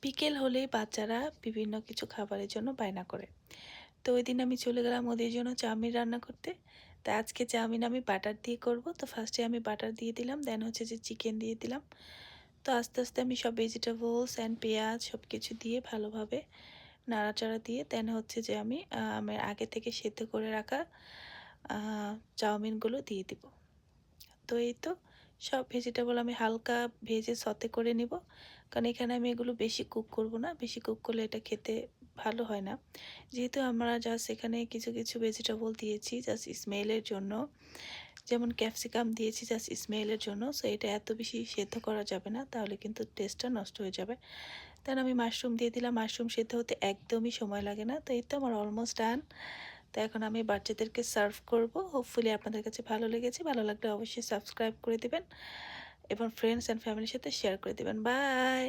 বিকেল হলেই বাচ্চারা বিভিন্ন কিছু খাবারের জন্য বায়না করে। তো ওই দিন আমি চলে গেলাম ওদের জন্য চাউমিন রান্না করতে। তা আজকে চাউমিন আমি বাটার দিয়ে করব। তো ফার্স্টে আমি বাটার দিয়ে দিলাম, দেন হচ্ছে যে চিকেন দিয়ে দিলাম। তো আস্তে আস্তে আমি সব ভেজিটেবলস অ্যান্ড পেঁয়াজ সব কিছু দিয়ে ভালোভাবে নাড়াচাড়া দিয়ে দেন হচ্ছে যে আমি আমার আগে থেকে সেদ্ধ করে রাখা চাউমিনগুলো দিয়ে দিব। তো এই তো সব ভেজিটেবল আমি হালকা ভেজে সতে করে নিব, কারণ এখানে আমি এগুলো বেশি কুক করব না, বেশি কুক করলে এটা খেতে ভালো হয় না। যেহেতু আমরা জাস্ট এখানে কিছু কিছু ভেজিটেবল দিয়েছি জাস্ট স্মেলের জন্য, যেমন ক্যাপসিকাম দিয়েছি জাস্ট স্মেলের জন্য, সো এটা এত বেশি সেদ্ধ করা যাবে না, তাহলে কিন্তু টেস্টটা নষ্ট হয়ে যাবে। দেন আমি মাশরুম দিয়ে দিলাম, মাশরুম সেদ্ধ হতে একদমই সময় লাগে না। তো এই তো আমার অলমোস্ট ডান। তো এখন আমি বাচ্চাদেরকে সার্ভ করব। হোপফুলি আপনাদের কাছে ভালো লেগেছে, ভালো লাগলে অবশ্যই সাবস্ক্রাইব করে দিবেন এবং ফ্রেন্ডস অ্যান্ড ফ্যামিলির সাথে শেয়ার করে দিবেন। বাই।